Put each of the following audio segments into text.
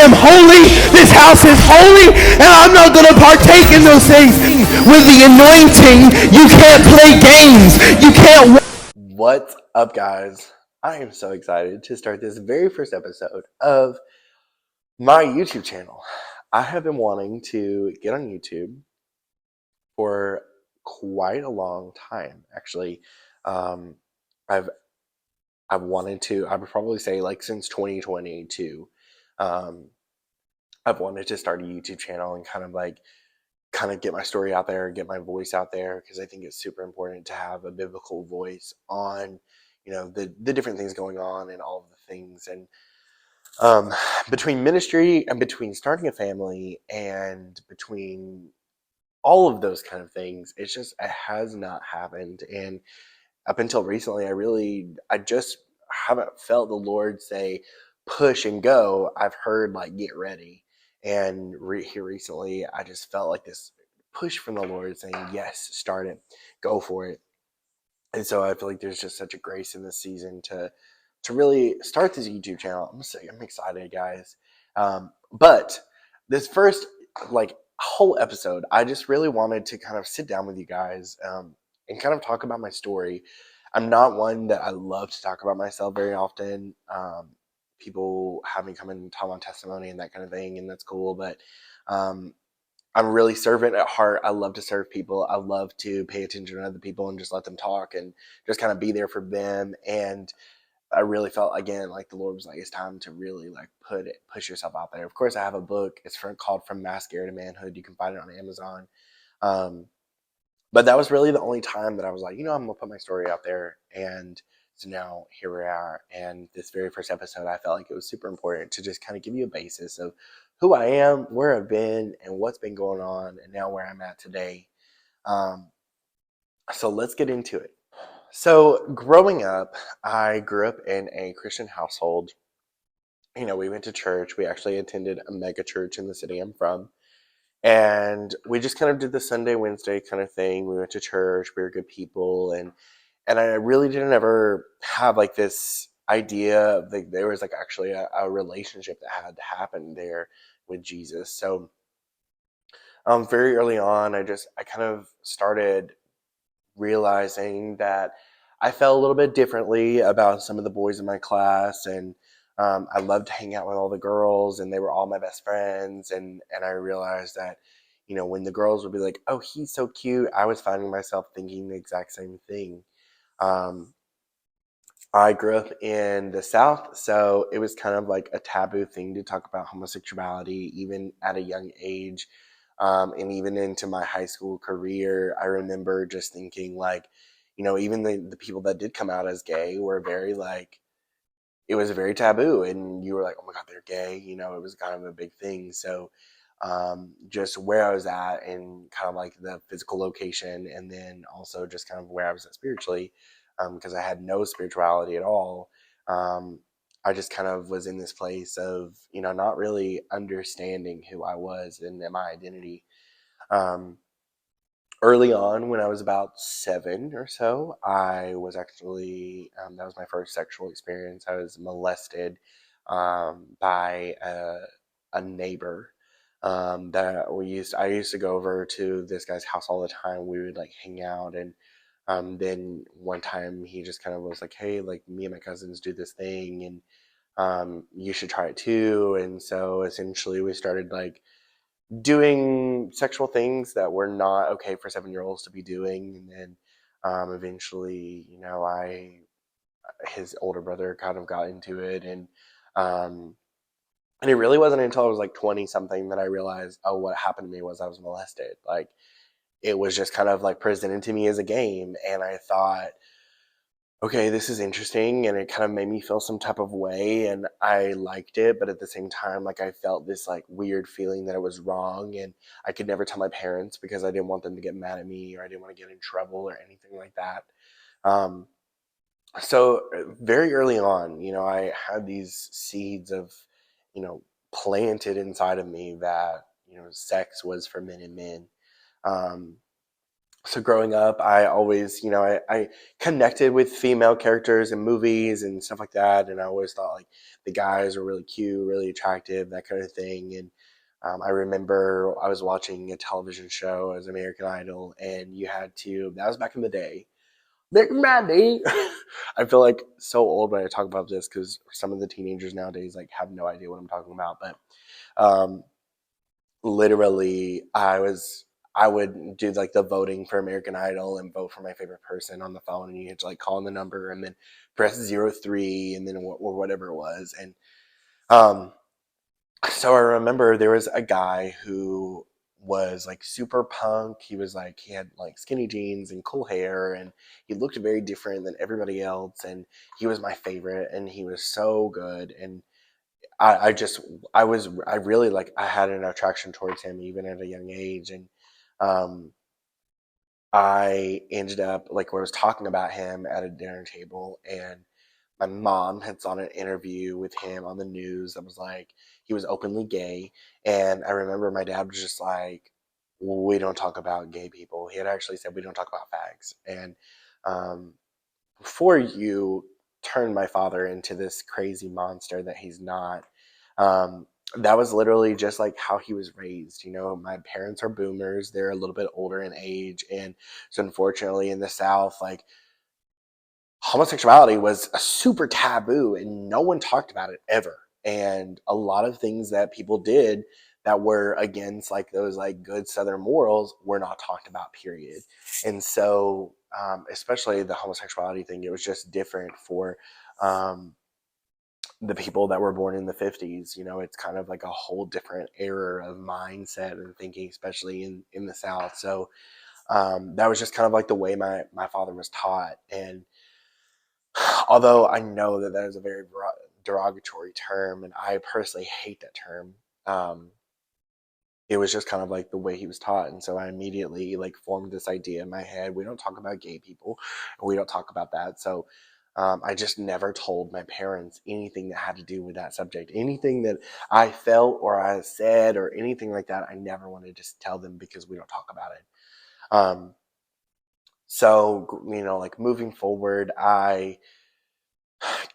am holy, this house is holy, and I'm not going to partake in those things. With the anointing, you can't play games. You can't. What's up, guys? I am so excited to start this very first episode of my YouTube channel. I have been wanting to get on YouTube for quite a long time, actually. Um, I've wanted to. I would probably say like since 2022. Um, I've wanted to start a YouTube channel and kind of get my story out there, get my voice out there, because I think it's super important to have a biblical voice on, the different things going on and all of the things. And um, between ministry and between starting a family and between all of those kind of things, it has not happened. And up until recently, I just haven't felt the Lord say push and go. I've heard like get ready, and here recently, I just felt like this push from the Lord saying yes, start it, go for it. And so I feel like there's just such a grace in this season to really start this YouTube channel. I'm excited, guys. But this first like whole episode, I just really wanted to kind of sit down with you guys and kind of talk about my story. I'm not one that I love to talk about myself very often. People have me come and tell my testimony and that kind of thing, and that's cool. But um, I'm really servant at heart. I love to serve people. I love to pay attention to other people and just let them talk and just kind of be there for them. And I really felt again like the Lord was like, it's time to really like push yourself out there. Of course, I have a book. It's called From MASCARA to Manhood. You can find it on Amazon. Um, but that was really the only time that I was like, I'm gonna put my story out there. And so now here we are. And this very first episode, I felt like it was super important to just kind of give you a basis of who I am, where I've been, and what's been going on, and now where I'm at today. Um, so let's get into it. So growing up, I grew up in a Christian household. We went to church. We actually attended a mega church in the city I'm from. And we just kind of did the Sunday, Wednesday kind of thing. We went to church. We were good people. And I really didn't ever have like this idea of like there was like actually a relationship that had happened there with Jesus. So very early on, I kind of started realizing that I felt a little bit differently about some of the boys in my class, and I loved to hang out with all the girls, and they were all my best friends. And I realized that, when the girls would be like, "Oh, he's so cute," I was finding myself thinking the exact same thing. Um, I grew up in the South, so it was kind of like a taboo thing to talk about homosexuality, even at a young age. And even into my high school career, I remember just thinking, like, even the people that did come out as gay were very, like, it was very taboo. And you were like, oh my God, they're gay. It was kind of a big thing. So just where I was at and kind of like the physical location, and then also just kind of where I was at spiritually, because I had no spirituality at all. Um, I just kind of was in this place of, not really understanding who I was and my identity. Um, Early on, when I was about 7 or so, I was actually, that was my first sexual experience. I was molested by a neighbor I used to go over to this guy's house all the time. We would like hang out, and then one time he just kind of was like, "Hey, like me and my cousins do this thing, and you should try it too." And so essentially, we started like doing sexual things that were not okay for 7-year-olds to be doing, and then eventually, his older brother kind of got into it, um, and it really wasn't until I was like 20 something that I realized, oh, what happened to me was I was molested. Like, it was just kind of like presented to me as a game. And I thought, okay, this is interesting. And it kind of made me feel some type of way. And I liked it. But at the same time, like, I felt this like weird feeling that it was wrong. And I could never tell my parents because I didn't want them to get mad at me, or I didn't want to get in trouble or anything like that. Um, so very early on, I had these seeds of, you know, planted inside of me that, sex was for men and men. Um, So growing up, I always, I connected with female characters in movies and stuff like that, and I always thought like the guys were really cute, really attractive, that kind of thing. And I remember I was watching a television show as American Idol, and you had to. That was back in the day. Back in my day. I feel like so old when I talk about this because some of the teenagers nowadays like have no idea what I'm talking about. But um, literally I would do like the voting for American Idol and vote for my favorite person on the phone, and you had to like call in the number and then press 03 and then or whatever it was. And um so I remember there was a guy who was like super punk. He was like he had like skinny jeans and cool hair, and he looked very different than everybody else, and he was my favorite, and he was so good. And I just I really like I had an attraction towards him even at a young age. And um I ended up like where I was talking about him at a dinner table, and my mom had saw an interview with him on the news that was like he was openly gay. And I remember my dad was just like, we don't talk about gay people. He had actually said we don't talk about fags. And um before you turn my father into this crazy monster that he's not, um, that was literally just like how he was raised. My parents are boomers, they're a little bit older in age. And so, unfortunately, in the South, like homosexuality was a super taboo and no one talked about it ever. And a lot of things that people did that were against like those like good Southern morals were not talked about, period. And so, especially the homosexuality thing, it was just different for um, the people that were born in the 50s. It's kind of like a whole different era of mindset and thinking, especially in the South. So that was just kind of like the way my father was taught. And although I know that that is a very derogatory term, and I personally hate that term, um, it was just kind of like the way he was taught. And so I immediately like formed this idea in my head: we don't talk about gay people, and we don't talk about that. So I just never told my parents anything that had to do with that subject. Anything that I felt or I said or anything like that, I never wanted to just tell them because we don't talk about it. Um, so, like moving forward, I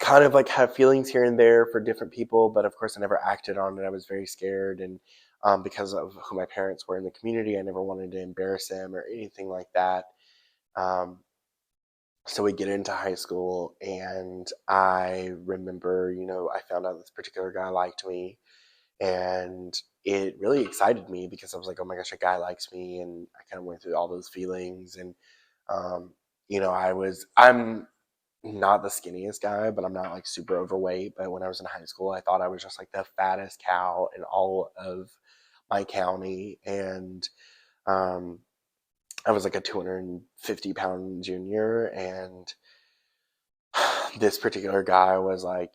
kind of like have feelings here and there for different people, but of course I never acted on it. I was very scared, and because of who my parents were in the community, I never wanted to embarrass them or anything like that. Um, so we get into high school, and I remember, I found out this particular guy liked me, and it really excited me because I was like, oh my gosh, a guy likes me, and I kind of went through all those feelings. And um, I'm not the skinniest guy, but I'm not like super overweight. But when I was in high school, I thought I was just like the fattest cow in all of my county. And um, I was like a 250-pound junior. And this particular guy was like,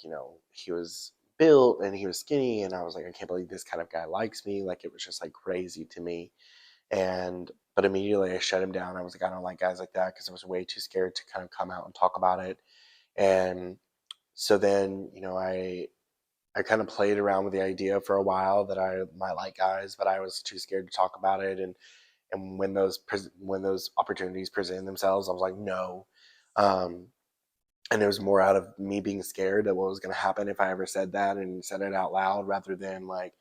he was built and he was skinny. And I was like, I can't believe this kind of guy likes me. Like, it was just like crazy to me. But immediately I shut him down. I was like, I don't like guys like that because I was way too scared to kind of come out and talk about it. And so then, I kind of played around with the idea for a while that I might like guys, but I was too scared to talk about it. And when those opportunities presented themselves, I was like, no. Um, and it was more out of me being scared that what was going to happen if I ever said that and said it out loud, rather than like,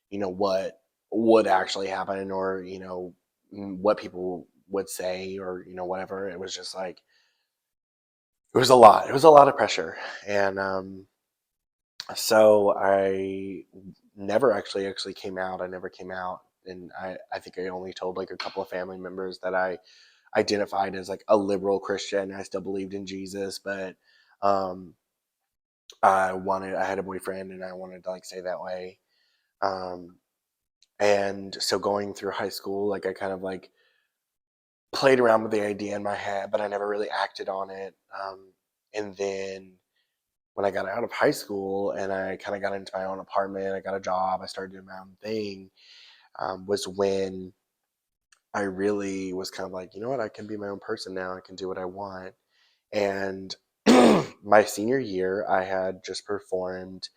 what would actually happen, or what people would say, or whatever. It was just like it was a lot. It was a lot of pressure. And so I never actually came out. I never came out. And I think I only told like a couple of family members that I identified as like a liberal Christian. I still believed in Jesus, but um, I had a boyfriend and I wanted to like stay that way. Um, and so going through high school, like I kind of like played around with the idea in my head, but I never really acted on it. And then when I got out of high school and I kind of got into my own apartment, I got a job, I started doing my own thing, was when I really was kind of like, you know what, I can be my own person now. I can do what I want. And my senior year, I had just performed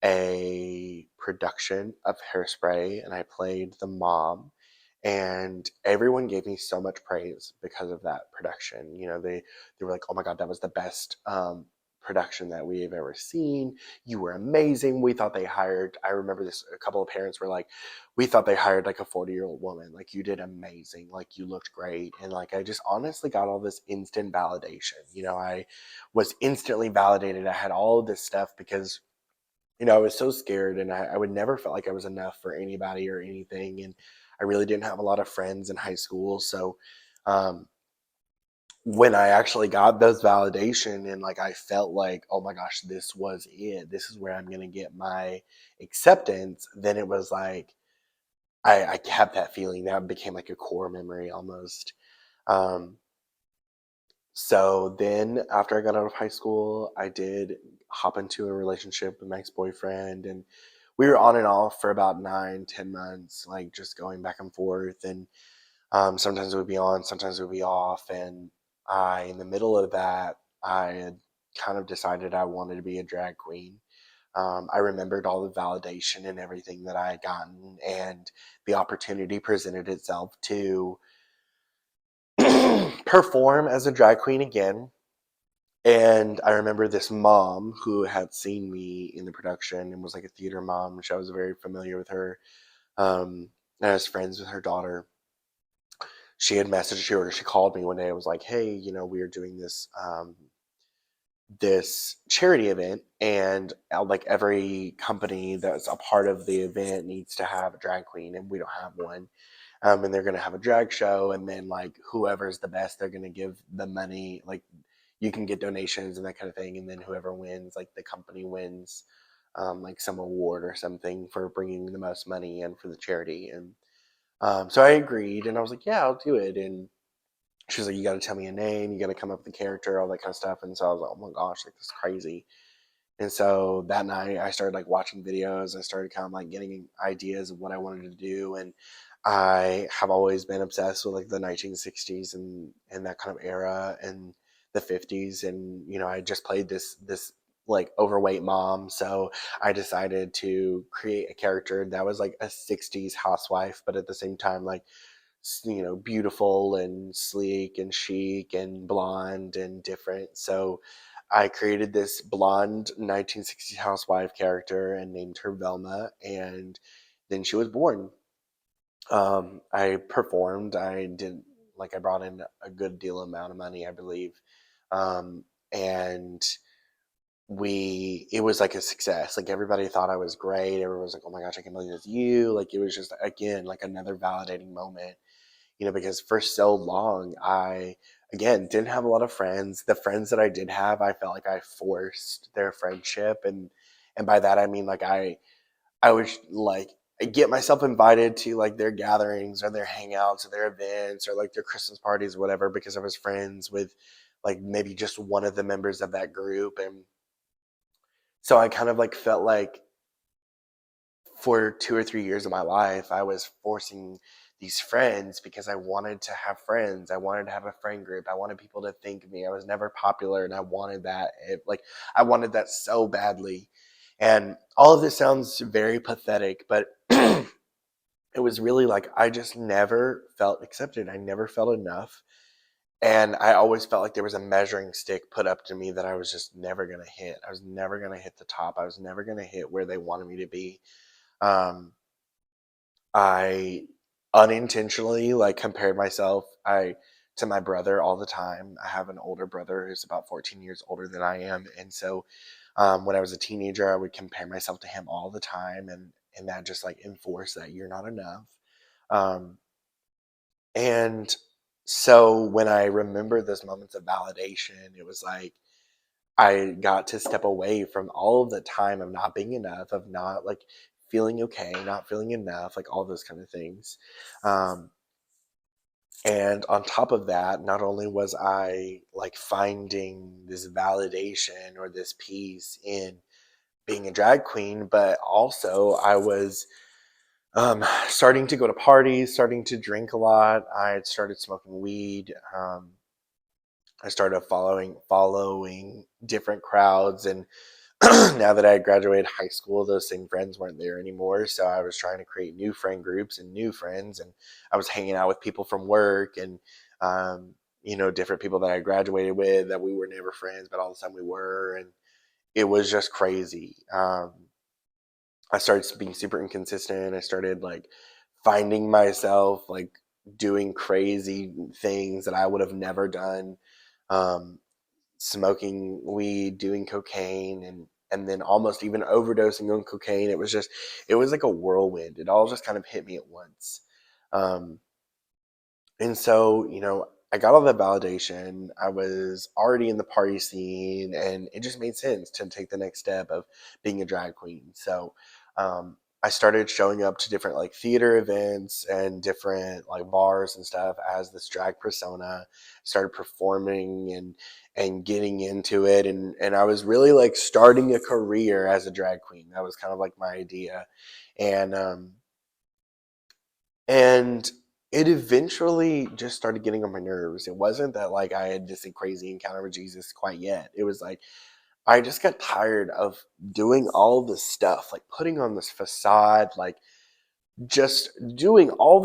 a production of Hairspray, and I played the mom. And everyone gave me so much praise because of that production. They were like, "Oh my God, that was the best production that we've ever seen. You were amazing. We thought they hired." I remember this. A couple of parents were like, "We thought they hired like a 40-year-old woman. Like you did amazing. Like you looked great." And like I just honestly got all this instant validation. I was instantly validated. I had all of this stuff because I was so scared, and I would never felt like I was enough for anybody or anything. And I really didn't have a lot of friends in high school. So um, when I actually got those validation and like I felt like, oh my gosh, this was it. This is where I'm going to get my acceptance. Then it was like, I kept that feeling. That became like a core memory almost. Um, so then after I got out of high school, I did hop into a relationship with my ex-boyfriend, and we were on and off for about 9, 10 months, like just going back and forth. And sometimes it would be on, sometimes it would be off. And in the middle of that, I had kind of decided I wanted to be a drag queen. I remembered all the validation and everything that I had gotten, and the opportunity presented itself to perform as a drag queen again. And I remember this mom who had seen me in the production and was like a theater mom, which I was very familiar with her. And I was friends with her daughter. She had messaged her, or she called me one day. I was like, "Hey, we are doing this charity event, and like every company that's a part of the event needs to have a drag queen, and we don't have one. And they're gonna have a drag show, and then like whoever's the best, they're gonna give the money. Like you can get donations and that kind of thing, and then whoever wins, like the company wins, like some award or something for bringing the most money in for the charity." And so I agreed, and I was like, "Yeah, I'll do it." And she was like, "You got to tell me a name, you got to come up with a character, all that kind of stuff." And so I was like, "Oh my gosh, like this is crazy." And so that night I started like watching videos. I started kind of like getting ideas of what I wanted to do. And I have always been obsessed with like the 1960s and that kind of era, and the 50s. And I just played this like overweight mom. So I decided to create a character that was like a 60s housewife, but at the same time like beautiful and sleek and chic and blonde and different. So I created this blonde 1960s housewife character and named her Velma, and then she was born. I performed. I did like I brought in a good deal amount of money, I believe, um, and it was like a success. Like everybody thought I was great. Everyone was like, "Oh my gosh, I can't believe it's you!" Like it was just again like another validating moment, because for so long I again didn't have a lot of friends. The friends that I did have, I felt like I forced their friendship, and by that I mean like I would like get myself invited to like their gatherings or their hangouts or their events or like their Christmas parties or whatever because I was friends with like maybe just one of the members of that group. And so I kind of like felt like for 2 or 3 years of my life, I was forcing these friends because I wanted to have friends. I wanted to have a friend group. I wanted people to think of me. I was never popular, and I wanted that. I wanted that so badly. And all of this sounds very pathetic, but it was really like I just never felt accepted. I never felt enough. And I always felt like there was a measuring stick put up to me that I was just never going to hit. I was never going to hit the top. I was never going to hit where they wanted me to be. Um, I unintentionally like compared myself I to my brother all the time. I have an older brother who's about 14 years older than I am, and so when I was a teenager, I would compare myself to him all the time, and that just like enforced that you're not enough. Um, and so when I remember those moments of validation, it was like I got to step away from all of the time of not being enough, of not like feeling okay, not feeling enough, like all those kind of things. Um, and on top of that, not only was I like finding this validation or this peace in being a drag queen, but also I was starting to go to parties, starting to drink a lot. I had started smoking weed. I started following different crowds, and Now that I had graduated high school, those same friends weren't there anymore. So I was trying to create new friend groups and new friends. And I was hanging out with people from work and, different people that I graduated with that we were never friends, but all of a sudden we were. And it was just crazy. I started being super inconsistent. I started like finding myself like doing crazy things that I would have never done. Um, Smoking weed, doing cocaine, and then almost even overdosing on cocaine. It was like a whirlwind. It all just kind of hit me at once. Um, and so, I got all that validation. I was already in the party scene, and it just made sense to take the next step of being a drag queen. So, I started showing up to different like theater events and different like bars and stuff as this drag persona. Started performing and getting into it, and I was really like starting a career as a drag queen. That was kind of like my idea, and and it eventually just started getting on my nerves. It wasn't that like I had this crazy encounter with Jesus quite yet. It was like I just got tired of doing all this stuff, like putting on this facade, like just doing all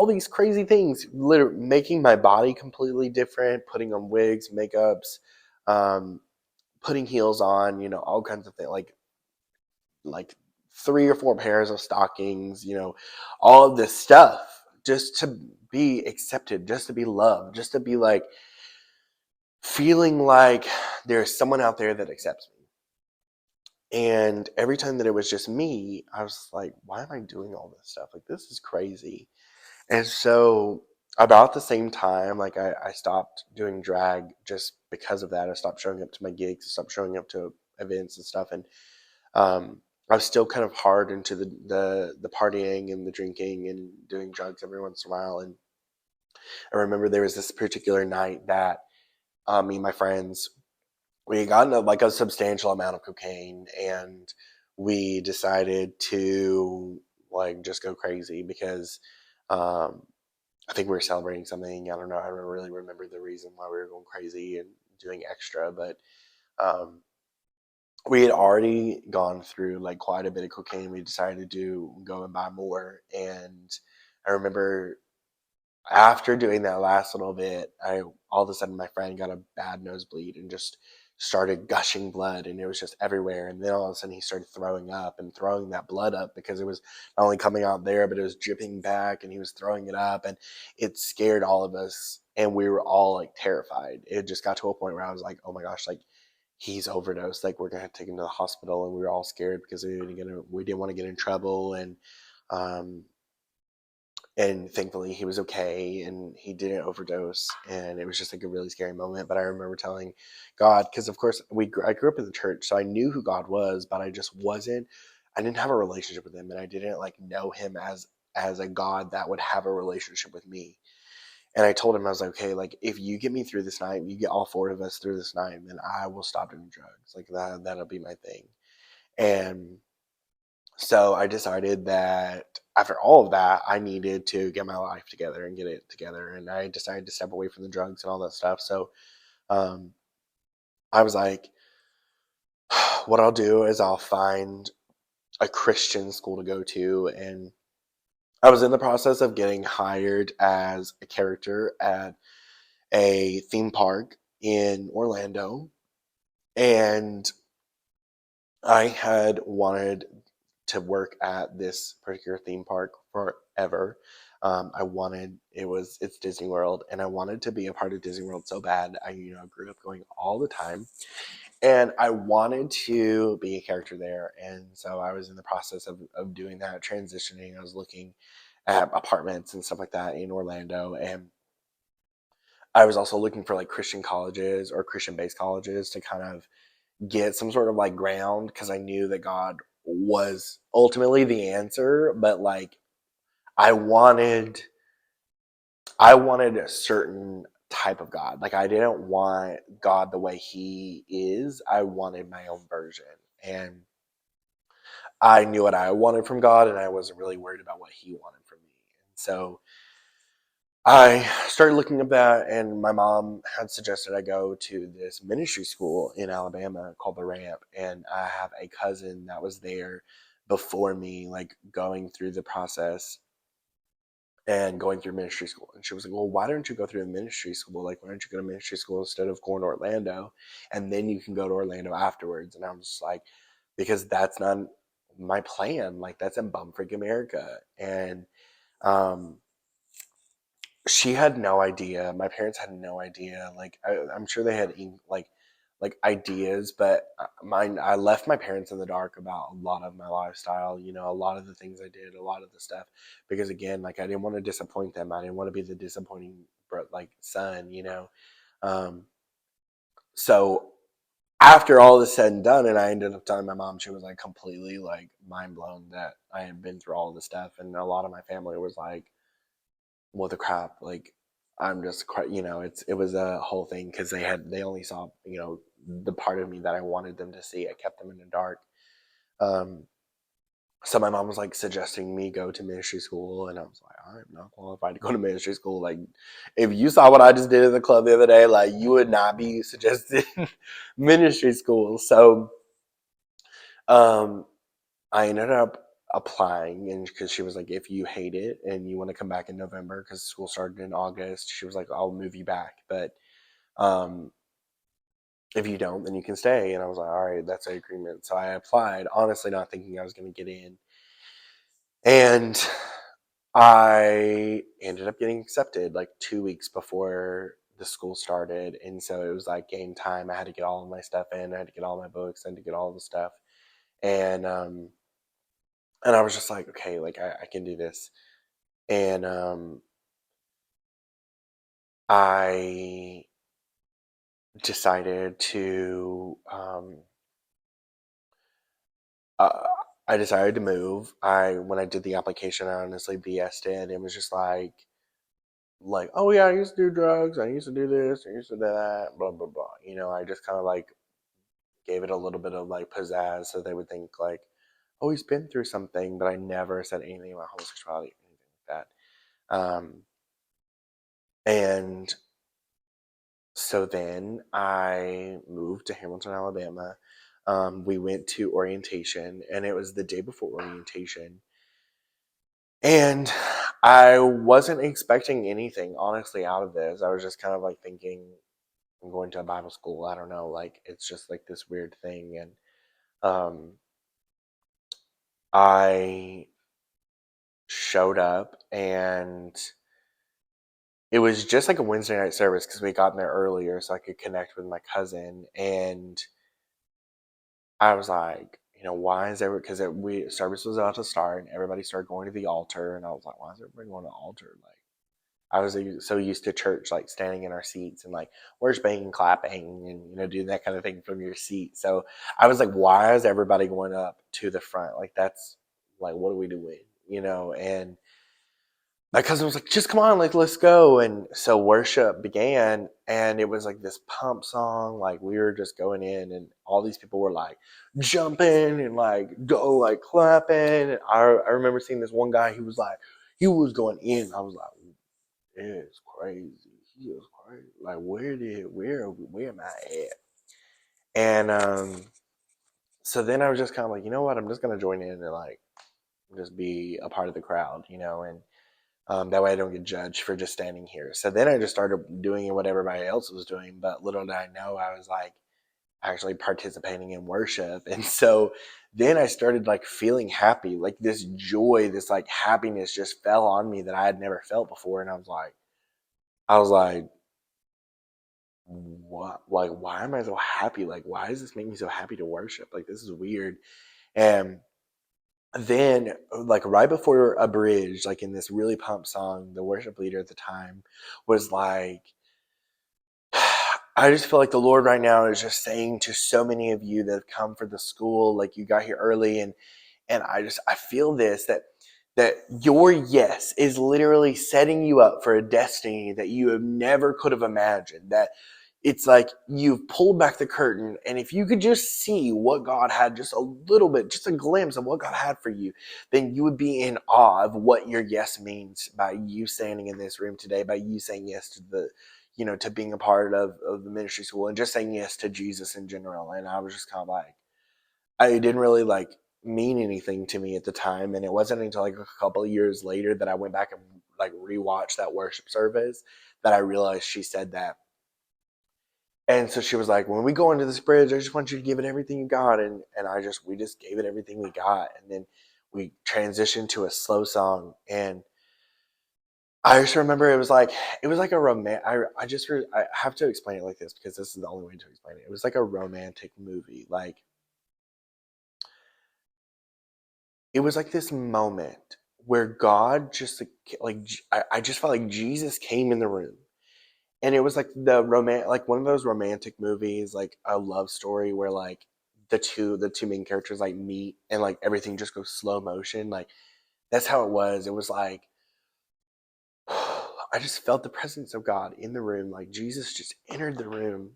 these crazy things, literally making my body completely different, putting on wigs, makeups, um, putting heels on, all kinds of things, like 3 or 4 pairs of stockings, all of this stuff just to be accepted, just to be loved, just to be like feeling like there's someone out there that accepts me. And every time that it was just me, I was like, why am I doing all this stuff? Like, this is crazy. And so, about the same time, like, I stopped doing drag just because of that. I stopped showing up to my gigs, I stopped showing up to events and stuff. And I was still kind of hard into the partying and the drinking and doing drugs every once in a while. And I remember there was this particular night that me and my friends, we had gotten like a substantial amount of cocaine, and we decided to like just go crazy because um, I think we were celebrating something. I don't know. I don't really remember the reason why we were going crazy and doing extra, but um, we had already gone through like quite a bit of cocaine. We decided to go and buy more, and I remember after doing that last little bit, I all of a sudden my friend got a bad nosebleed and just started gushing blood, and it was just everywhere. And then all of a sudden he started throwing up and throwing that blood up because it was not only coming out there, but it was dripping back, and he was throwing it up, and it scared all of us, and we were all like terrified. It just got to a point where I was like, oh my gosh, like he's overdosed. Like we're gonna take him to the hospital, and we were all scared because we didn't want to get in trouble, um, and thankfully he was okay and he didn't overdose, and it was just like a really scary moment. But I remember telling God, because of course I grew up in the church, so I knew who God was, but I didn't have a relationship with him, and I didn't like know him as a God that would have a relationship with me. And I told him, I was like, okay, like if you get me through this night, you get all 4 of us through this night, then I will stop doing drugs. Like that'll be my thing. And so I decided that after all of that, I needed to get my life together and get it together. And I decided to step away from the drugs and all that stuff. So um, I was like, what I'll do is I'll find a Christian school to go to. And I was in the process of getting hired as a character at a theme park in Orlando. And I had wanted to work at this particular theme park forever. It's Disney World, and I wanted to be a part of Disney World so bad. I grew up going all the time, and I wanted to be a character there. And so I was in the process of doing that, transitioning. I was looking at apartments and stuff like that in Orlando, and I was also looking for like Christian colleges or Christian based colleges to kind of get some sort of like ground, because I knew that God was ultimately the answer, but like I wanted I wanted a certain type of God. Like I didn't want God the way he is. I wanted my own version. And I knew what I wanted from God, and I wasn't really worried about what he wanted from me. And so I started looking at that, and my mom had suggested I go to this ministry school in Alabama called the Ramp. And I have a cousin that was there before me, like going through the process and going through ministry school. And she was like, "Well, why don't you go through a ministry school? Like, why don't you go to ministry school instead of going to Orlando? And then you can go to Orlando afterwards." And I was just like, because that's not my plan. Like, that's in bumfreak America. And um, she had no idea. My parents had no idea. Like, I'm sure they had like ideas, but mine. I left my parents in the dark about a lot of my lifestyle. You know, a lot of the things I did, a lot of the stuff, because again, like I didn't want to disappoint them. I didn't want to be the disappointing like son. You know, um, so after all is said and done, and I ended up telling my mom, she was like completely like mind blown that I had been through all this stuff, and a lot of my family was like, "What the crap?" Like, I'm just, you know, it was a whole thing because they only saw, you know, the part of me that I wanted them to see. I kept them in the dark. Um, so my mom was like suggesting me go to ministry school, and I was like, I'm not qualified to go to ministry school. Like, if you saw what I just did in the club the other day, like you would not be suggesting ministry school. So um, I ended up applying, and because she was like, if you hate it and you want to come back in November, because school started in August, she was like, I'll move you back, but um, if you don't, then you can stay. And I was like, all right, that's an agreement. So I applied, honestly not thinking I was going to get in, and I ended up getting accepted like 2 weeks before the school started. And so it was like game time. I had to get all of my stuff in, I had to get all my books, I had to get all the stuff. And I was just like, okay, like I can do this. And I decided to uh, I decided to move. I When I did the application, I honestly BS'd it. It was just like, oh yeah, I used to do drugs, I used to do this, I used to do that, blah blah blah. You know, I just kind of like gave it a little bit of like pizzazz so they would think like, oh, he's been through something, but I never said anything about homosexuality or anything like that. And So then I moved to Hamilton, Alabama. We went to orientation, and it was the day before orientation. And I wasn't expecting anything, honestly, out of this. I was just kind of like thinking, I'm going to a Bible school. I don't know. Like, it's just like this weird thing. And um, I showed up, and it was just like a Wednesday night service because we got in there earlier so I could connect with my cousin. And I was like, you know, why is every because we service was about to start and everybody started going to the altar, and I was like, why is everybody going to the altar? Like, I was so used to church, like standing in our seats and like worshiping and clapping and doing that kind of thing from your seat. So I was like, why is everybody going up to the front? Like, that's like, what are we doing? And my cousin was like, just come on, like, let's go. And so worship began, and it was like this pump song. Like, we were just going in, and all these people were like jumping and like go like clapping. And I remember seeing this one guy, he was going in. I was like, it's crazy. He is crazy. Like, where am I at? And so then I was just kind of like, you know what? I'm just gonna join in and like just be a part of the crowd, and that way I don't get judged for just standing here. So then I just started doing what everybody else was doing. But little did I know I was like actually participating in worship. And so then I started like feeling happy, like this joy, this like happiness just fell on me that I had never felt before. And I was like, what? Like, why am I so happy? Like, why does this make me so happy to worship? Like, this is weird. And then like right before a bridge, like in this really pumped song, the worship leader at the time was like, I just feel like the Lord right now is just saying to so many of you that have come for the school, like you got here early, and I feel this that your yes is literally setting you up for a destiny that you have never could have imagined. That it's like you've pulled back the curtain, and if you could just see what God had, just a little bit, just a glimpse of what God had for you, then you would be in awe of what your yes means by you standing in this room today, by you saying yes to the, to being a part of the ministry school, and just saying yes to Jesus in general. And I was just kind of like, I didn't really like mean anything to me at the time, and it wasn't until like a couple of years later that I went back and like rewatched that worship service that I realized she said that. And so she was like, when we go into this bridge, I just want you to give it everything you got. And we just gave it everything we got. And then we transitioned to a slow song. And I just remember it was like a I have to explain it like this because this is the only way to explain it. It was like a romantic movie. Like, it was like this moment where God just I just felt like Jesus came in the room. And it was like like one of those romantic movies, like a love story where like the two main characters like meet and like everything just goes slow motion. Like that's how it was. It was like I just felt the presence of God in the room. Like Jesus just entered the room.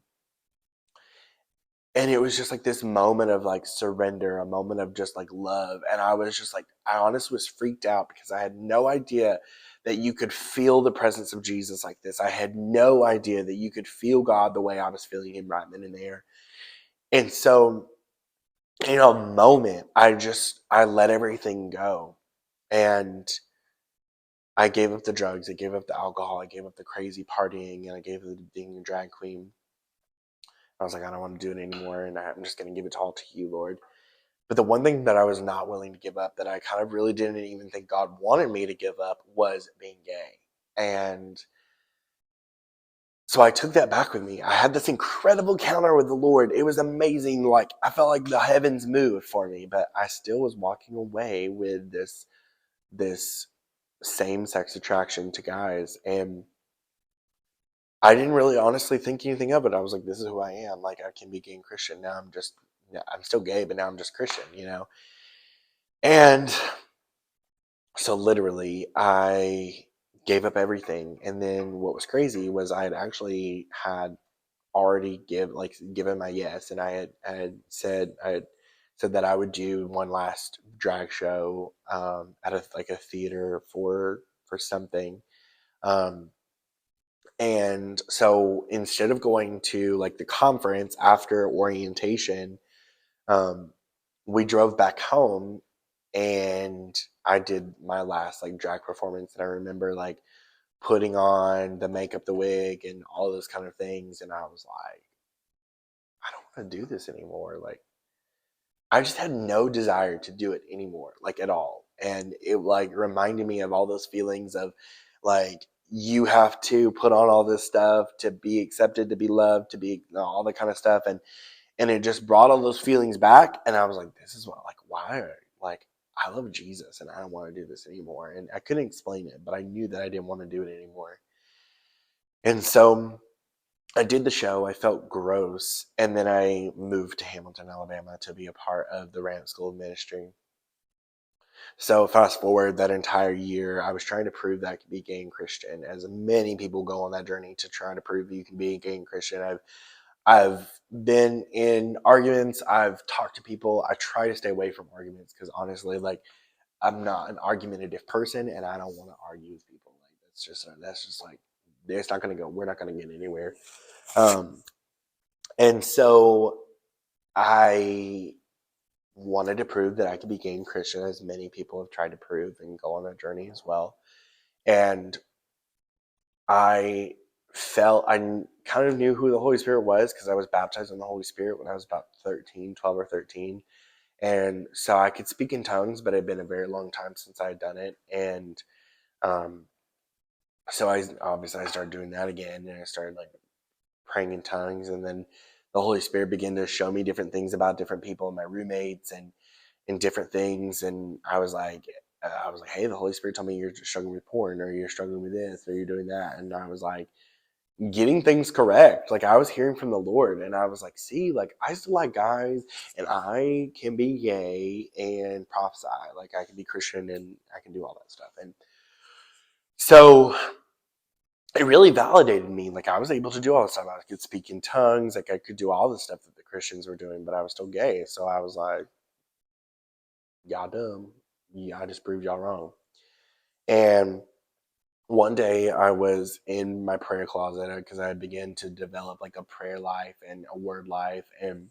And it was just like this moment of like surrender, a moment of just like love. And I was just like, I honestly was freaked out because I had no idea that you could feel the presence of Jesus like this. I had no idea that you could feel God the way I was feeling him right then and there. And so, in a moment, I let everything go. And I gave up the drugs, I gave up the alcohol, I gave up the crazy partying, and I gave up being a drag queen. I was like, I don't want to do it anymore, and I'm just going to give it all to you, Lord. But the one thing that I was not willing to give up, that I kind of really didn't even think God wanted me to give up, was being gay. And so I took that back with me. I had this incredible encounter with the Lord. It was amazing. Like I felt like the heavens moved for me, but I still was walking away with this same sex attraction to guys. And I didn't really honestly think anything of it. I was like, this is who I am. Like I can be gay and Christian. I'm still gay, but now I'm just Christian. And so literally I gave up everything. And then what was crazy was I had actually had already given my yes, and I had said that I would do one last drag show at a theater for something. Um, and so instead of going to like the conference after orientation, um, we drove back home and I did my last like drag performance. And I remember like putting on the makeup, the wig, and all those kind of things. And I was like, I don't want to do this anymore. Like, I just had no desire to do it anymore, like at all. And it like reminded me of all those feelings of like, you have to put on all this stuff to be accepted, to be loved, to be all that kind of stuff. And it just brought all those feelings back. And I was like, this is what, like, why? Like, I love Jesus and I don't want to do this anymore. And I couldn't explain it, but I knew that I didn't want to do it anymore. And so I did the show. I felt gross. And then I moved to Hamilton, Alabama to be a part of the Ramp School of Ministry. So fast forward that entire year, I was trying to prove that I could be gay and Christian, as many people go on that journey to try to prove you can be gay and Christian. I've been in arguments. I've talked to people. I try to stay away from arguments because honestly, like I'm not an argumentative person, and I don't want to argue with people. Like that's just like it's not going to go. We're not going to get anywhere. Um, and so I wanted to prove that I could be gay and Christian, as many people have tried to prove and go on that journey as well. And I I kind of knew who the Holy Spirit was because I was baptized in the Holy Spirit when I was about 13, 12 or 13. And so I could speak in tongues, but it had been a very long time since I had done it. And um, so I started doing that again, and I started like praying in tongues. And then the Holy Spirit began to show me different things about different people and my roommates and different things. And I was like, hey, the Holy Spirit told me you're struggling with porn, or you're struggling with this, or you're doing that. And I was like, getting things correct. Like I was hearing from the Lord, and I was like, see, like I still like guys, and I can be gay and prophesy. Like I can be Christian and I can do all that stuff. And so it really validated me. Like, I was able to do all this stuff. I could speak in tongues. Like, I could do all the stuff that the Christians were doing, but I was still gay. So I was like, y'all dumb. Yeah, I just proved y'all wrong. And one day I was in my prayer closet because I had begun to develop like a prayer life and a word life. And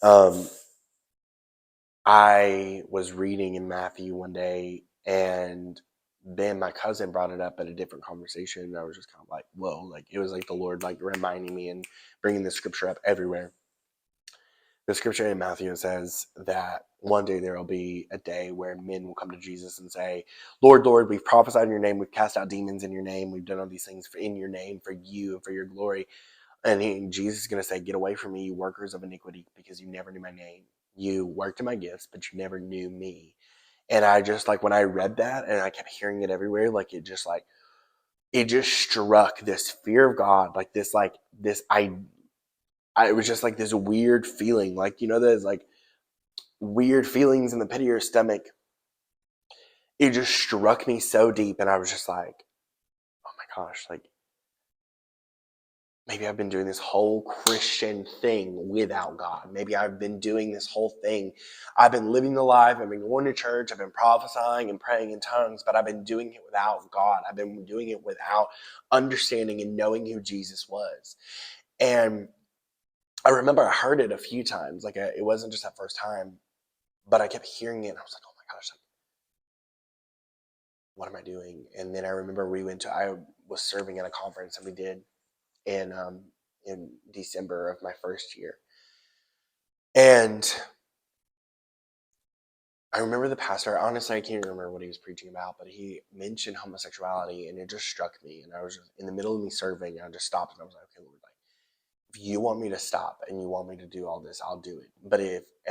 um, I was reading in Matthew one day, and then my cousin brought it up at a different conversation. And I was just kind of like, whoa, like it was like the Lord like reminding me and bringing the scripture up everywhere. The scripture in Matthew says that one day there will be a day where men will come to Jesus and say, Lord, Lord, we've prophesied in your name. We've cast out demons in your name. We've done all these things in your name for you and for your glory. And Jesus is going to say, get away from me, you workers of iniquity, because you never knew my name. You worked in my gifts, but you never knew me. And I just like, when I read that and I kept hearing it everywhere, like it just struck this fear of God, like this, it was just like this weird feeling, like, there's like weird feelings in the pit of your stomach. It just struck me so deep. And I was just like, oh my gosh, like maybe I've been doing this whole Christian thing without God. Maybe I've been doing this whole thing. I've been living the life. I've been going to church. I've been prophesying and praying in tongues, but I've been doing it without God. I've been doing it without understanding and knowing who Jesus was. And I remember I heard it a few times. Like it wasn't just that first time, but I kept hearing it. And I was like, oh my gosh, like, what am I doing? And then I remember I was serving at a conference and we did in December of my first year. And I remember the pastor, honestly, I can't remember what he was preaching about, but he mentioned homosexuality and it just struck me. And I was just in the middle of me serving and I just stopped and I was like, okay, Lord, like, if you want me to stop and you want me to do all this, I'll do it. But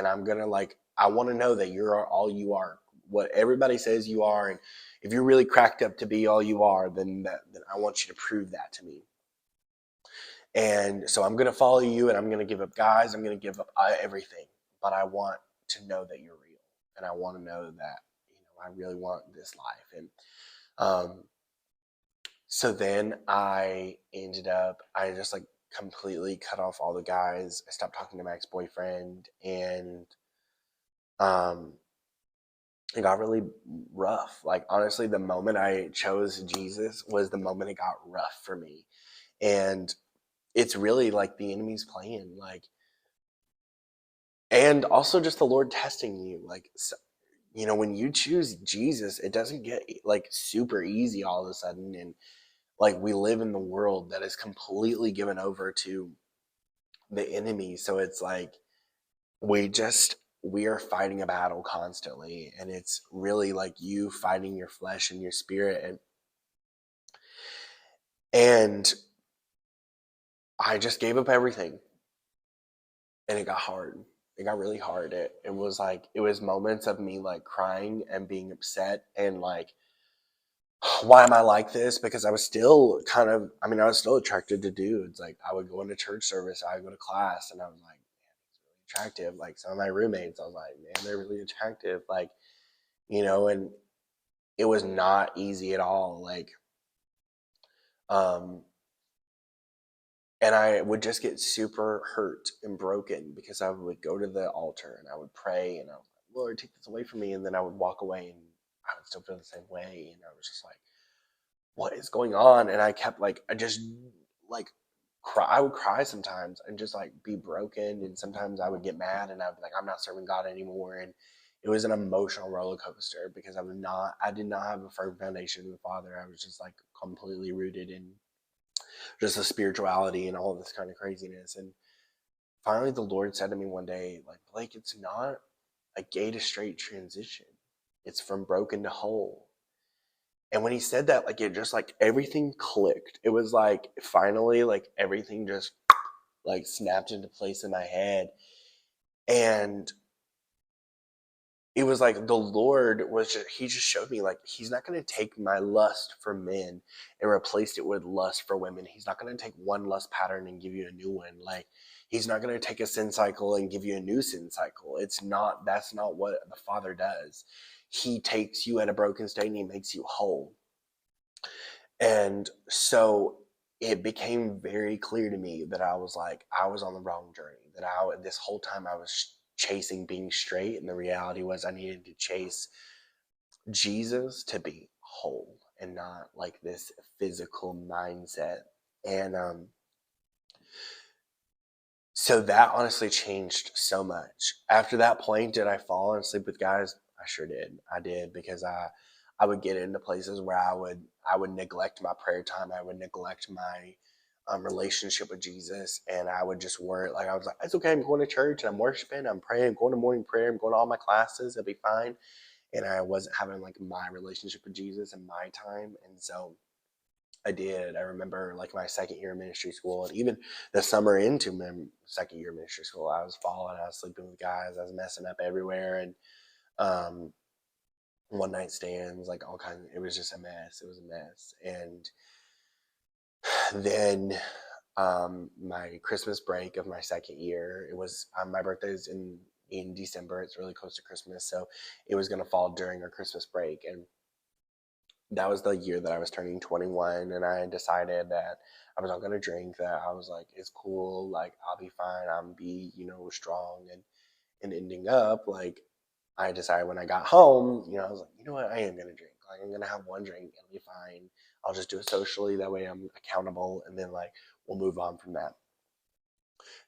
I'm going to I want to know that you're all you are, what everybody says you are. And if you're really cracked up to be all you are, then I want you to prove that to me. And so I'm going to follow you and I'm going to give up guys. I'm going to give up everything. But I want to know that you're real. And I want to know that, I really want this life. And so then I just like completely cut off all the guys. I stopped talking to my ex-boyfriend. And it got really rough. Like, honestly, the moment I chose Jesus was the moment it got rough for me. And it's really like the enemy's playing, like, and also just the Lord testing you. Like, when you choose Jesus, it doesn't get like super easy all of a sudden. And like, we live in the world that is completely given over to the enemy. So it's like, we are fighting a battle constantly. And it's really like you fighting your flesh and your spirit. And I just gave up everything. And it got hard. It got really hard. It was moments of me like crying and being upset and like, why am I like this? Because I was still I was still attracted to dudes. Like, I would go into church service, I would go to class, and I was like, man, he's really attractive. Like, some of my roommates, I was like, man, they're really attractive. Like, and it was not easy at all. Like, um, and I would just get super hurt and broken because I would go to the altar and I would pray and I was like, Lord, take this away from me. And then I would walk away and I would still feel the same way. And I was just like, what is going on? And I kept I just like cry. I would cry sometimes and just like be broken. And sometimes I would get mad and I'd be like, I'm not serving God anymore. And it was an emotional roller coaster because I did not have a firm foundation in the Father. I was just like completely rooted in just the spirituality and all of this kind of craziness. And finally, the Lord said to me one day, like, Blake, it's not a gay to straight transition. It's from broken to whole. And when he said that, like, it just like everything clicked. It was like finally, like, everything just like snapped into place in my head. And it was like the Lord he just showed me, like, he's not going to take my lust for men and replace it with lust for women. He's not going to take one lust pattern and give you a new one. Like, he's not going to take a sin cycle and give you a new sin cycle. That's not what the Father does. He takes you at a broken state and he makes you whole. And so it became very clear to me that I was like, I was on the wrong journey, that this whole time I was chasing being straight. And the reality was I needed to chase Jesus to be whole and not like this physical mindset. And so that honestly changed so much. After that point, did I fall and sleep with guys? I sure did. I did, because I would get into places where I would neglect my prayer time. I would neglect my relationship with Jesus, and I would just worry. Like, I was like, it's okay. I'm going to church and I'm worshiping. I'm praying. I'm going to morning prayer. I'm going to all my classes. It'll be fine. And I wasn't having like my relationship with Jesus and my time. And so I did. I remember like my second year of ministry school, and even the summer into my second year of ministry school, I was falling. I was sleeping with guys. I was messing up everywhere, and um, one night stands, like all kinds. It was just a mess. It was a mess. And then my Christmas break of my second year, it was my birthday's in December. It's really close to Christmas, so it was going to fall during our Christmas break, and that was the year that I was turning 21, and I decided that I was not going to drink, that I was like, it's cool, like, I'll be fine, I'm be, strong. And ending up, like, I decided when I got home, I was like, you know what, I am going to drink. Like, I'm going to have one drink, it'll be fine. I'll just do it socially, that way I'm accountable, and then, like, we'll move on from that.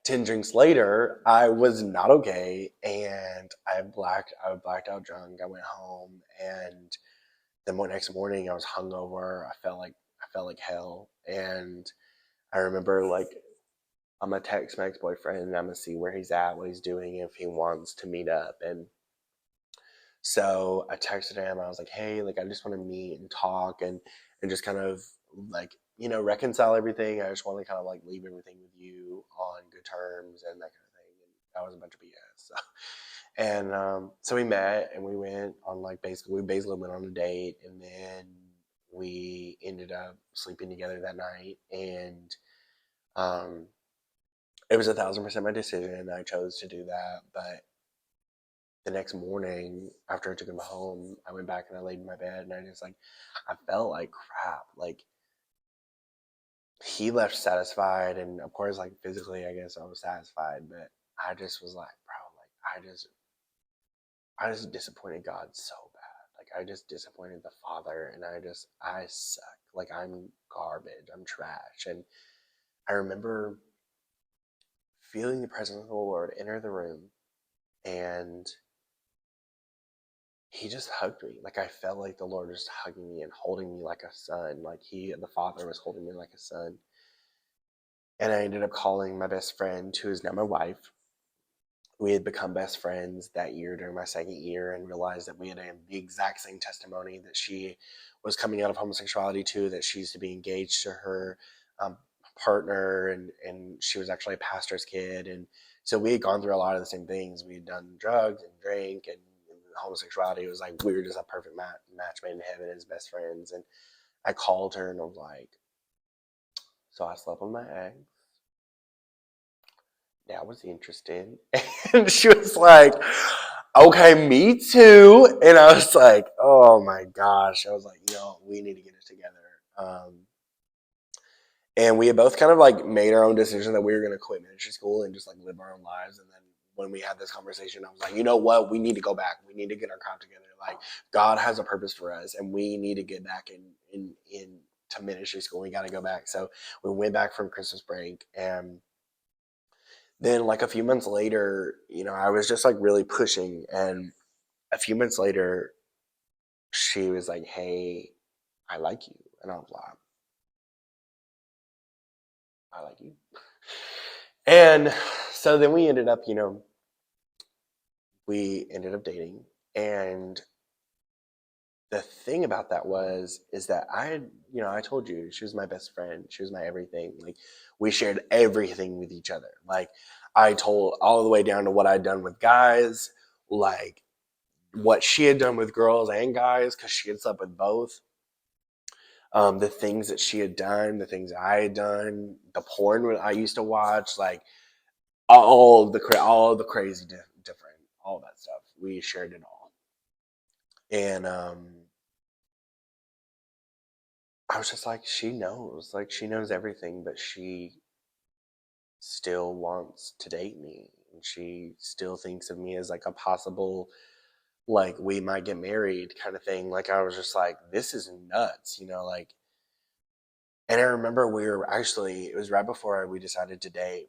10 drinks later, I was not okay, and I blacked out drunk. I went home, and the next morning I was hungover. I felt like hell. And I remember, like, I'm gonna text my ex-boyfriend and I'm gonna see where he's at, what he's doing, if he wants to meet up. And so I texted him. I was like, hey, like, I just want to meet and talk, and just kind of, like, reconcile everything. I just want to kind of like leave everything with you on good terms and that kind of thing. And that was a bunch of BS. So, and so we met and we went on, like, we basically went on a date, and then we ended up sleeping together that night. And um, it was 1,000% my decision. I chose to do that. But the next morning, after I took him home, I went back and I laid in my bed, and I just, like, I felt like crap. Like, he left satisfied, and of course, like, physically, I guess I was satisfied, but I just was like, bro, like, I just disappointed God so bad. Like, I just disappointed the Father, and I suck. Like, I'm garbage. I'm trash. And I remember feeling the presence of the Lord enter the room, and he just hugged me. Like, I felt like the Lord was just hugging me and holding me like a son. Like, the Father was holding me like a son. And I ended up calling my best friend, who is now my wife. We had become best friends that year during my second year, and realized that we had the exact same testimony, that she was coming out of homosexuality too, that she used to be engaged to her um, partner, and she was actually a pastor's kid. And so we had gone through a lot of the same things. We had done drugs and drink, and homosexuality. It was like we were just a perfect match made in heaven as best friends. And I called her and I was like, so I slept with my ex. Dad was interested. And she was like, okay, me too. And I was like, oh my gosh. I was like, we need to get it together. And we had both kind of like made our own decision that we were going to quit ministry school and just like live our own lives. And then when we had this conversation, I was like, you know what? We need to go back. We need to get our crap together. Like, God has a purpose for us, and we need to get back in to ministry school. We got to go back. So we went back from Christmas break, and then, like, a few months later, I was just like really pushing. And a few months later, she was like, hey, I like you. And I was like, I like you. And so then we ended up dating. And the thing about that is that I told you, she was my best friend. She was my everything. Like, we shared everything with each other. Like, I told all the way down to what I'd done with guys, like what she had done with girls and guys, because she had slept with both. The things that she had done, the things I had done, the porn I used to watch, like all the crazy different, all that stuff. We shared it all. And I was just like, she knows. Like, she knows everything, but she still wants to date me. And she still thinks of me as like a possible, like, we might get married kind of thing. Like, I was just like, this is nuts, like. And I remember we were actually, it was right before we decided to date.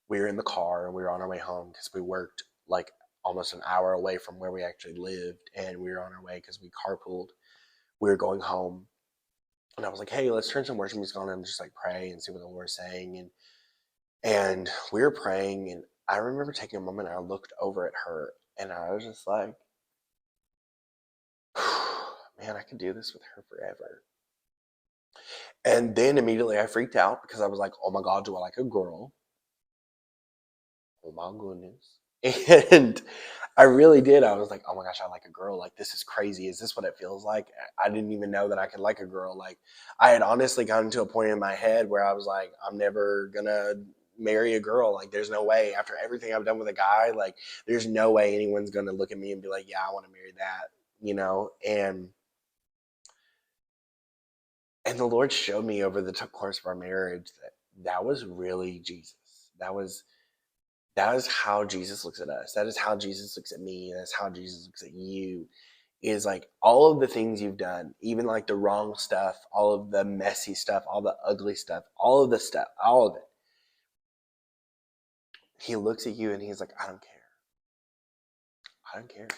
We were in the car and we were on our way home because we worked like almost an hour away from where we actually lived. And we were on our way because we carpooled. We were going home. And I was like, hey, let's turn some worship music on and just like pray and see what the Lord's saying. And we were praying. And I remember taking a moment and I looked over at her and I was just like, man, I could do this with her forever. And then immediately I freaked out because I was like, oh my God, do I like a girl? Oh my goodness. And I really did. I was like, oh my gosh, I like a girl. Like, this is crazy. Is this what it feels like? I didn't even know that I could like a girl. Like, I had honestly gotten to a point in my head where I was like, I'm never going to marry a girl. Like, there's no way. After everything I've done with a guy, like, there's no way anyone's going to look at me and be like, yeah, I want to marry that. And the Lord showed me over the course of our marriage that was really Jesus. That is how Jesus looks at us. That is how Jesus looks at me. That's how Jesus looks at you. Is like all of the things you've done, even like the wrong stuff, all of the messy stuff, all the ugly stuff, all of the stuff, all of it. He looks at you and he's like, I don't care. I don't care.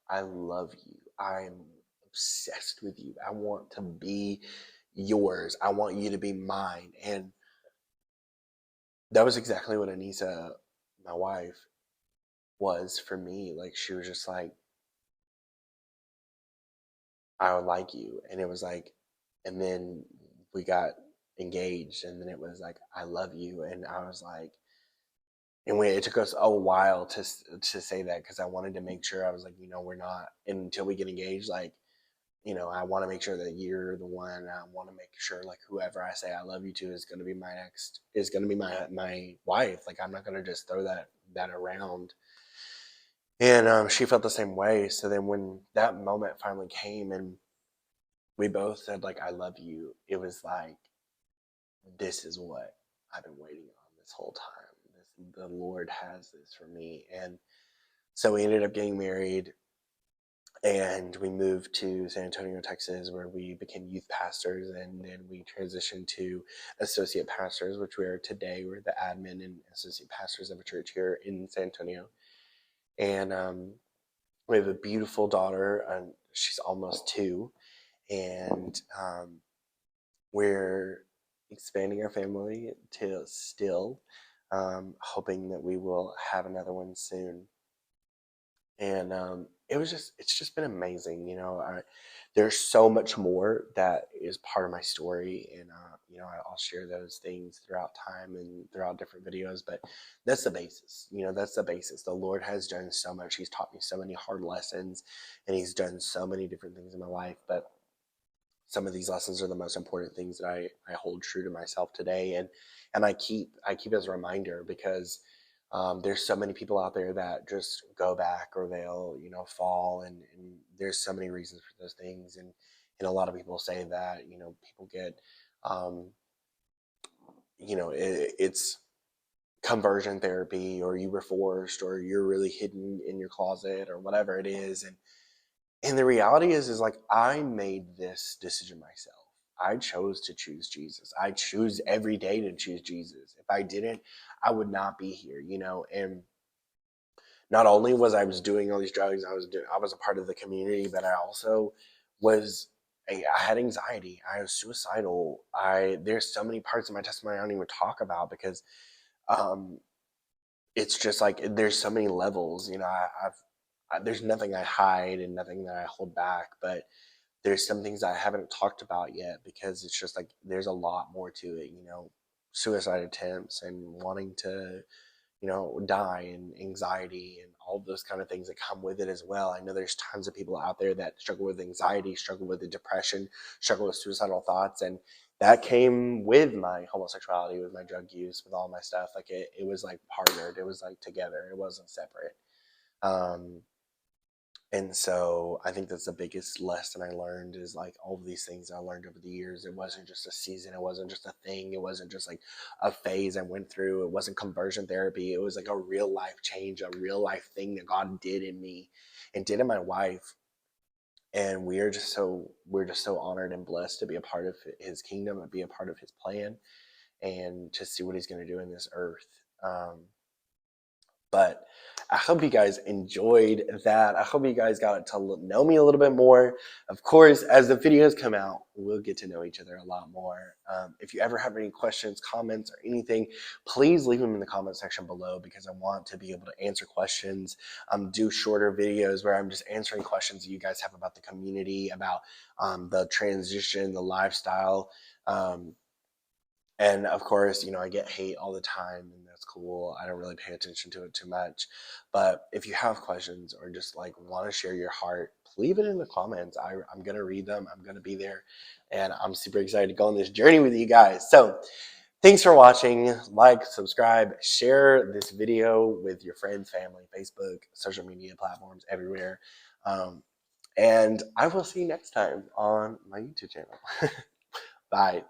I love you. I'm obsessed with you. I want to be yours. I want you to be mine. And that was exactly what Anissa, my wife, was for me. Like, she was just like, I would like you. And it was like, and then we got engaged, and then it was like, I love you. And I was like, it took us a while to say that because I wanted to make sure. I was like, we're not, until we get engaged, like, I want to make sure that you're the one. I want to make sure, like, whoever I say I love you to is going to be my wife. Like, I'm not going to just throw that around. And she felt the same way. So then when that moment finally came and we both said, like, I love you, it was like, this is what I've been waiting on this whole time. The Lord has this for me. And so we ended up getting married and we moved to San Antonio, Texas, where we became youth pastors. And then we transitioned to associate pastors, which we are today. We're the admin and associate pastors of a church here in San Antonio. And we have a beautiful daughter, and she's almost 2. And we're expanding our family to still, hoping that we will have another one soon. And it's just been amazing. There's so much more that is part of my story, and I'll share those things throughout time and throughout different videos. But that's the basis. That's the basis. The Lord has done so much. He's taught me so many hard lessons, and He's done so many different things in my life. But some of these lessons are the most important things that I hold true to myself today, and I keep as a reminder because there's so many people out there that just go back or they'll fall, and there's so many reasons for those things, and a lot of people say that people get it's conversion therapy, or you were forced, or you're really hidden in your closet, or whatever it is. And the reality is like, I made this decision myself. I chose to choose Jesus. I choose every day to choose Jesus. If I didn't, I would not be here, And not only was doing all these drugs, I was a part of the community, but I also was I had anxiety. I was suicidal. There's so many parts of my testimony I don't even talk about because um, it's just like there's so many levels. There's nothing I hide and nothing that I hold back, but there's some things I haven't talked about yet because it's just like there's a lot more to it, suicide attempts and wanting to, die, and anxiety and all those kind of things that come with it as well. I know there's tons of people out there that struggle with anxiety, struggle with the depression, struggle with suicidal thoughts, and that came with my homosexuality, with my drug use, with all my stuff. Like it was like partnered, it was like together, it wasn't separate. Um, And so I think that's the biggest lesson I learned is like all of these things I learned over the years. It wasn't just a season. It wasn't just a thing. It wasn't just like a phase I went through. It wasn't conversion therapy. It was like a real life change, a real life thing that God did in me and did in my wife. And we're just so honored and blessed to be a part of his kingdom and be a part of his plan and to see what he's going to do in this earth. But I hope you guys enjoyed that. I hope you guys got to know me a little bit more. Of course, as the videos come out, we'll get to know each other a lot more. If you ever have any questions, comments, or anything, please leave them in the comment section below because I want to be able to answer questions, do shorter videos where I'm just answering questions that you guys have about the community, about the transition, the lifestyle. And of course, you know, I get hate all the time, and that's cool. I don't really pay attention to it too much. But if you have questions or just like want to share your heart, leave it in the comments. I'm going to read them. I'm going to be there. And I'm super excited to go on this journey with you guys. So thanks for watching. Like, subscribe, share this video with your friends, family, Facebook, social media platforms, everywhere. And I will see you next time on my YouTube channel. Bye.